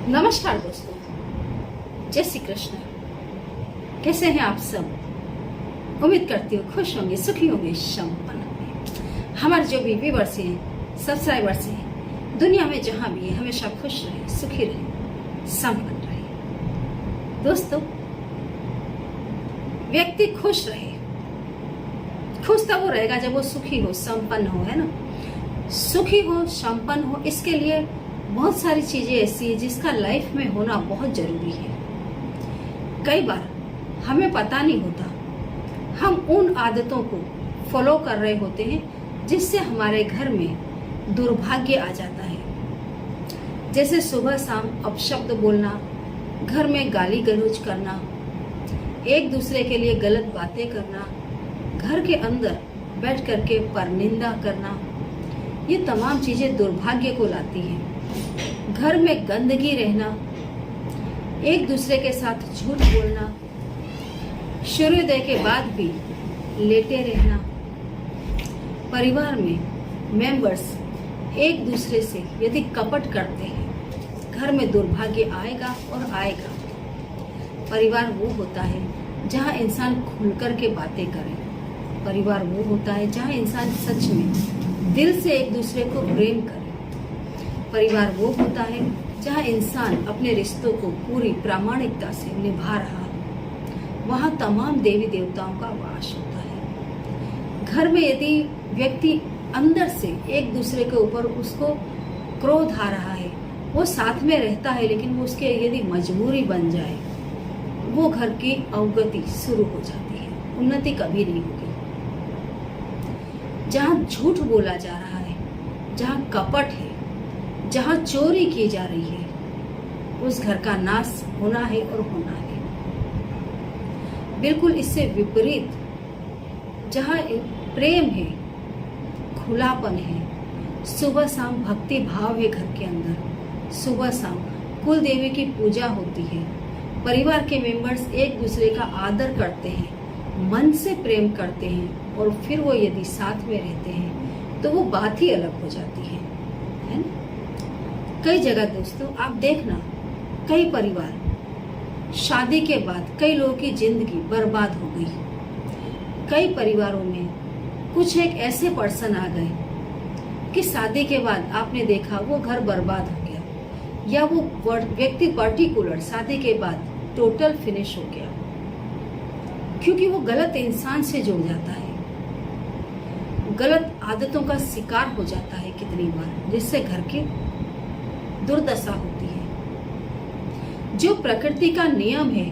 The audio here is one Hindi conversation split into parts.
नमस्कार दोस्तों, जय श्री कृष्ण। कैसे हैं आप सब? उम्मीद करती हूँ खुश होंगे, सुखी होंगे, संपन्न होंगे। हमारे जो भी व्यूअर्स हैं, सब्सक्राइबर्स हैं, दुनिया में जहाँ भी है हमेशा खुश रहे, सुखी रहे, संपन्न रहे। दोस्तों, व्यक्ति खुश रहे, खुश तब वो रहेगा जब वो सुखी हो, संपन्न हो, है ना। सुखी हो, संपन्न हो, इसके लिए बहुत सारी चीजें ऐसी है जिसका लाइफ में होना बहुत जरूरी है। कई बार हमें पता नहीं होता, हम उन आदतों को फॉलो कर रहे होते हैं जिससे हमारे घर में दुर्भाग्य आ जाता है। जैसे सुबह शाम अपशब्द बोलना, घर में गाली गलौज करना, एक दूसरे के लिए गलत बातें करना, घर के अंदर बैठ करके परनिंदा करना, ये तमाम चीजें दुर्भाग्य को लाती हैं। घर में गंदगी रहना, एक दूसरे के साथ झूठ बोलना, सूर्योदय के बाद भी लेटे रहना, परिवार में मेंबर्स एक दूसरे से यदि कपट करते हैं, घर में दुर्भाग्य आएगा और आएगा। परिवार वो होता है जहाँ इंसान खुलकर के बातें करे। परिवार वो होता है जहाँ इंसान सच में दिल से एक दूसरे को प्रेम करे। परिवार वो होता है जहाँ इंसान अपने रिश्तों को पूरी प्रामाणिकता से निभा रहा है। वहाँ तमाम देवी देवताओं का वास होता है। घर में यदि व्यक्ति अंदर से एक दूसरे के ऊपर उसको क्रोध आ रहा है, वो साथ में रहता है लेकिन वो उसके यदि मजबूरी बन जाए, वो घर की अवगति शुरू हो जाती है, उन्नति कभी नहीं होगी। जहाँ झूठ बोला जा रहा है, जहाँ कपट है, जहाँ चोरी की जा रही है, उस घर का नाश होना है और होना है। बिल्कुल इससे विपरीत जहाँ प्रेम है, खुलापन है, सुबह शाम भक्ति भाव है घर के अंदर, सुबह शाम कुल देवी की पूजा होती है, परिवार के मेंबर्स एक दूसरे का आदर करते हैं, मन से प्रेम करते हैं, और फिर वो यदि साथ में रहते हैं तो वो बात ही अलग हो जाती है ना। कई जगह दोस्तों आप देखना, कई परिवार शादी के बाद कई लोगों की जिंदगी बर्बाद हो गई। कई परिवारों में कुछ एक ऐसे पर्सन आ गए कि शादी के बाद आपने देखा वो घर बर्बाद हो गया, या वो व्यक्ति पर्टिकुलर शादी के बाद टोटल फिनिश हो गया, क्योंकि वो गलत इंसान से जुड़ जाता है, गलत आदतों का शिकार हो जाता है कितनी बार, जिससे घर की दुर्दशा होती है। जो प्रकृति का नियम है,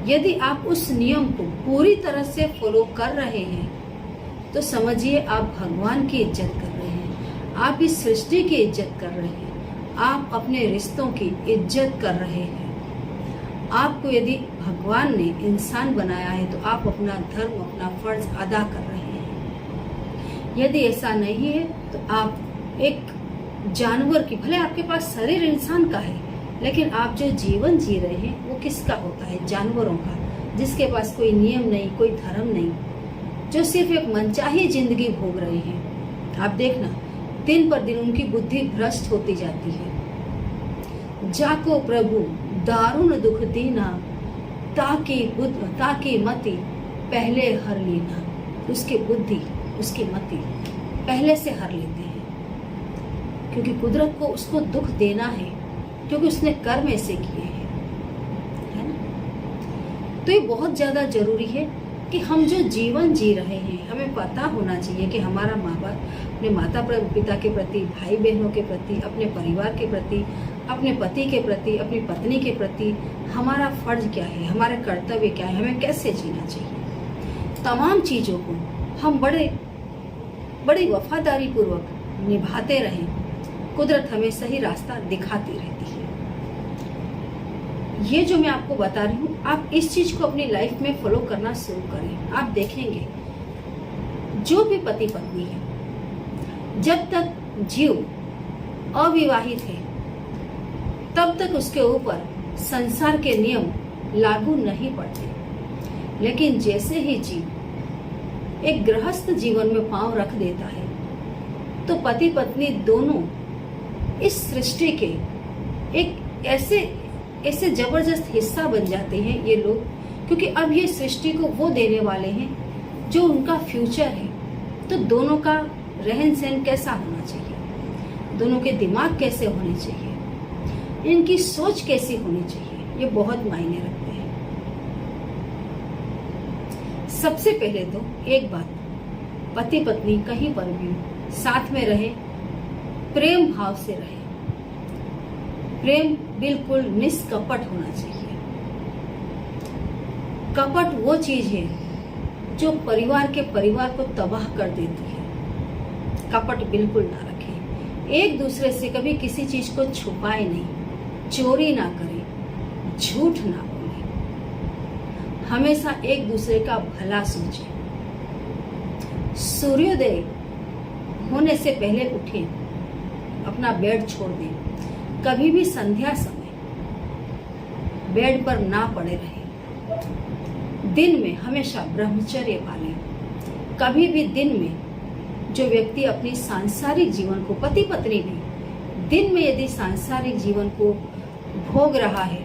यदि आप उस नियम को पूरी तरह से फॉलो कर रहे हैं तो समझिए आप भगवान की इज्जत कर रहे हैं, आप इस सृष्टि की इज्जत कर रहे हैं, आप अपने रिश्तों की इज्जत कर रहे हैं। आपको यदि भगवान ने इंसान बनाया है तो आप अपना धर्म, अपना फर्ज अदा कर रहे हैं। यदि ऐसा नहीं है तो आप एक जानवर की, भले आपके पास शरीर इंसान का है, लेकिन आप जो जीवन जी रहे हैं वो किसका होता है? जानवरों का, जिसके पास कोई नियम नहीं, कोई धर्म नहीं, जो सिर्फ एक मनचाही जिंदगी भोग रहे हैं। आप देखना, दिन पर दिन उनकी बुद्धि भ्रष्ट होती जाती है। जाको प्रभु दारुण दुख दीना, ताकि मति पहले हर लेना। उसकी बुद्धि, उसकी मति पहले से हर लेते हैं, क्योंकि कुदरत को उसको दुख देना है, क्योंकि उसने कर्म ऐसे किए हैं, है ना। तो ये बहुत ज्यादा जरूरी है कि हम जो जीवन जी रहे हैं, हमें पता होना चाहिए कि हमारा माँ बाप अपने माता पिता के प्रति, भाई बहनों के प्रति, अपने परिवार के प्रति, अपने पति के प्रति, अपनी पत्नी के प्रति हमारा फर्ज क्या है, हमारे कर्तव्य क्या है, हमें कैसे जीना चाहिए। तमाम चीजों को हम बड़ी वफादारी पूर्वक निभाते रहें, कुदरत हमें सही रास्ता दिखाती रहती है। ये जो मैं आपको बता रही हूँ, आप इस चीज को अपनी लाइफ में फॉलो करना शुरू करें। आप देखेंगे जो भी पति पत्नी है, जब तक जीव अविवाहित है तब तक उसके ऊपर संसार के नियम लागू नहीं पड़ते, लेकिन जैसे ही जीव एक गृहस्थ जीवन में पांव रख देता है तो पति पत्नी दोनों इस सृष्टि के एक ऐसे ऐसे जबरदस्त हिस्सा बन जाते हैं ये लोग, क्योंकि अब ये सृष्टि को वो देने वाले हैं जो उनका फ्यूचर है। तो दोनों का रहन सहन कैसा होना चाहिए, दोनों के दिमाग कैसे होने चाहिए, इनकी सोच कैसी होनी चाहिए, ये बहुत मायने रखते हैं। सबसे पहले तो एक बात, पति पत्नी कहीं पर भी साथ में रहे, प्रेम भाव से रहे। प्रेम बिल्कुल निष्कपट होना चाहिए। कपट वो चीज है जो परिवार को तबाह कर देती है। कपट बिल्कुल ना रखें। एक दूसरे से कभी किसी चीज को छुपाए नहीं, चोरी ना करें, झूठ ना बोले, हमेशा एक दूसरे का भला सोचें। सूर्योदय होने से पहले उठें, अपना बेड छोड़ दें। कभी भी संध्या समय बेड पर ना पड़े रहें। दिन में हमेशा ब्रह्मचर्य पालें। कभी भी दिन में जो व्यक्ति अपनी सांसारिक जीवन को, पति पत्नी भी दिन में यदि सांसारिक जीवन को भोग रहा है,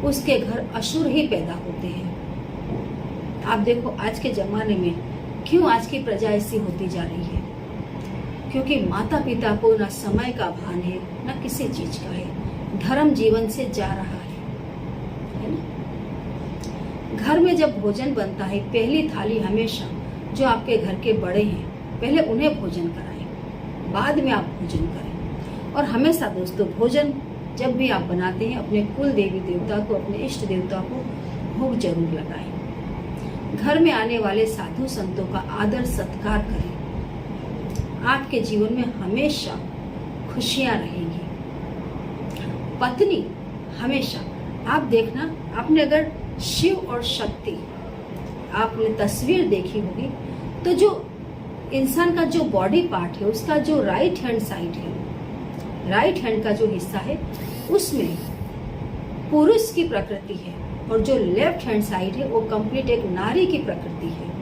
उसके घर असुर ही पैदा होते हैं। आप देखो आज के जमाने में क्यों आज की प्रजा ऐसी होती जा रही है, क्योंकि माता पिता को न समय का भान है, न किसी चीज का है। धर्म जीवन से जा रहा है ना। घर में जब भोजन बनता है, पहली थाली हमेशा जो आपके घर के बड़े हैं, पहले उन्हें भोजन कराएं, बाद में आप भोजन करें। और हमेशा दोस्तों, भोजन जब भी आप बनाते हैं, अपने कुल देवी देवता को, अपने इष्ट देवता को भोग जरूर लगाएं। घर में आने वाले साधु संतों का आदर सत्कार करें। आपके जीवन में हमेशा खुशियां रहेंगी। पत्नी हमेशा, आप देखना, आपने अगर शिव और शक्ति आपने तस्वीर देखी होगी, तो जो इंसान का जो बॉडी पार्ट है, उसका जो राइट हैंड साइड है, राइट हैंड का जो हिस्सा है, उसमें पुरुष की प्रकृति है, और जो लेफ्ट हैंड साइड है वो कंप्लीट एक नारी की प्रकृति है।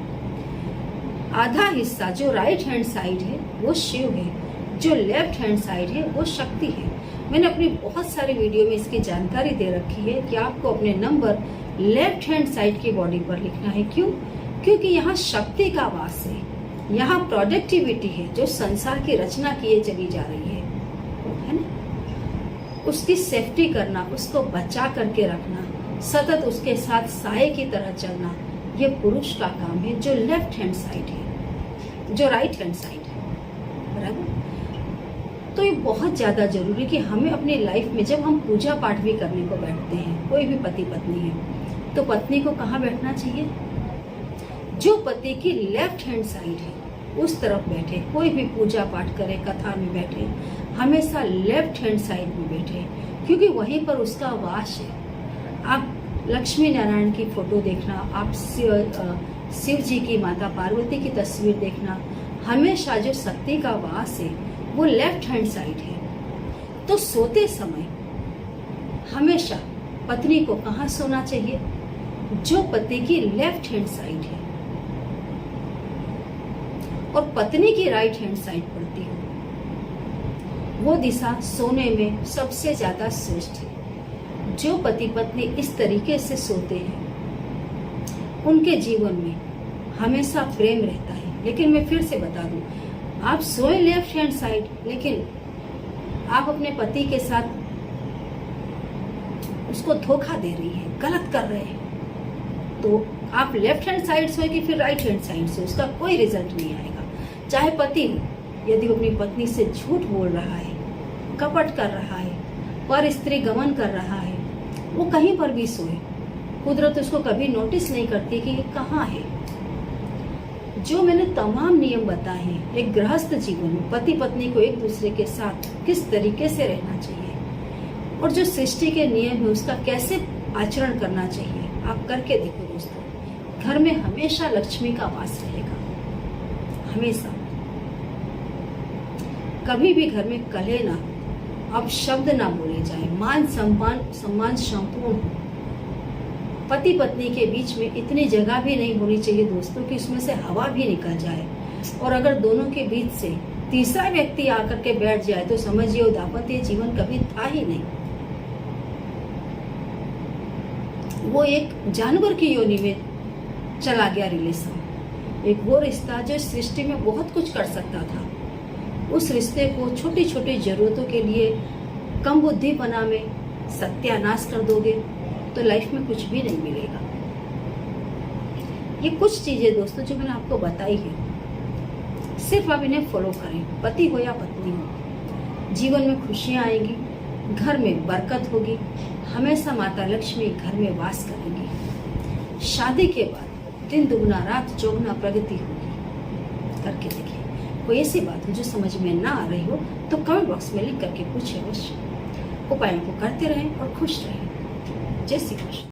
आधा हिस्सा जो राइट हैंड साइड है वो शिव है, जो लेफ्ट हैंड साइड है वो शक्ति है। मैंने अपनी बहुत सारी वीडियो में इसकी जानकारी दे रखी है कि आपको अपने नंबर लेफ्ट हैंड साइड की बॉडी पर लिखना है। क्यों? क्योंकि यहाँ शक्ति का वास है, यहाँ प्रोडक्टिविटी है, जो संसार की रचना किए चली जा रही है ना। उसकी सेफ्टी करना, उसको बचा करके रखना, सतत उसके साथ साए की तरह चलना, ये पुरुष का काम है, जो लेफ्ट हैंड साइड है, जो राइट हैंड साइड है। बराबर? तो ये बहुत ज्यादा जरूरी कि हमें अपनी लाइफ में, जब हम पूजा पाठ भी करने को बैठते हैं, कोई भी पति पत्नी है, तो पत्नी को कहाँ बैठना चाहिए? जो पति की लेफ्ट हैंड साइड है उस तरफ बैठे। कोई भी पूजा पाठ करे, कथा में बैठे, हमेशा लेफ्ट हैंड साइड में बैठे, क्योंकि वहीं पर उसका वास है। आप लक्ष्मी नारायण की फोटो देखना, आप शिव जी की, माता पार्वती की तस्वीर देखना, हमेशा जो शक्ति का वास है वो लेफ्ट हैंड साइड है। तो सोते समय हमेशा पत्नी को कहाँ सोना चाहिए? जो पति की लेफ्ट हैंड साइड है और पत्नी की राइट हैंड साइड पड़ती हो, वो दिशा सोने में सबसे ज्यादा श्रेष्ठ है। जो पति पत्नी इस तरीके से सोते हैं, उनके जीवन में हमेशा प्रेम रहता है। लेकिन मैं फिर से बता दूं, आप सोए लेफ्ट हैंड साइड, लेकिन आप अपने पति के साथ उसको धोखा दे रही है, गलत कर रहे हैं, तो आप लेफ्ट हैंड साइड सोए कि फिर राइट हैंड साइड से, उसका कोई रिजल्ट नहीं आएगा। चाहे पति हो, यदि वो अपनी पत्नी से झूठ बोल रहा है, कपट कर रहा है, पर स्त्री गमन कर रहा है, वो कहीं पर भी सोए, कुदरत उसको कभी नोटिस नहीं करती कि ये कहाँ है। जो मैंने तमाम नियम बताए हैं, एक गृहस्थ जीवन में पति पत्नी को एक दूसरे के साथ किस तरीके से रहना चाहिए, और जो सृष्टि के नियम है उसका कैसे आचरण करना चाहिए, आप करके देखो दोस्तों। घर में हमेशा लक्ष्मी का वास रहेगा, हमेशा। कभी भी घर में कलह ना, अब शब्द ना बोले जाए, मान सम्मान संपूर्ण हो। पति पत्नी के बीच में इतनी जगह भी नहीं होनी चाहिए दोस्तों कि उसमें से हवा भी निकल जाए, और अगर दोनों के बीच से तीसरा व्यक्ति आकर के बैठ जाए तो समझिए दाम्पत्य जीवन कभी था ही नहीं। वो एक जानवर की योनि में चला गया रिलेशन। एक वो रिश्ता जो इस सृष्टि में बहुत कुछ कर सकता था, उस रिश्ते को छोटी छोटी जरूरतों के लिए कम बुद्धिपना में सत्यानाश कर दोगे तो लाइफ में कुछ भी नहीं मिलेगा। ये कुछ चीजें दोस्तों जो मैंने आपको बताई है, सिर्फ आप इन्हें फॉलो करें। पति हो या पत्नी हो, जीवन में खुशियां आएंगी, घर में बरकत होगी, हमेशा माता लक्ष्मी घर में वास करेंगी। शादी के बाद दिन दुगना रात चौगुना प्रगति होगी। करके देखिए। कोई ऐसी बात हो जो समझ में ना आ रही हो तो कमेंट बॉक्स में लिख करके पूछे अवश्य। उपायों को करते रहें और खुश रहें। जय श्री कृष्ण।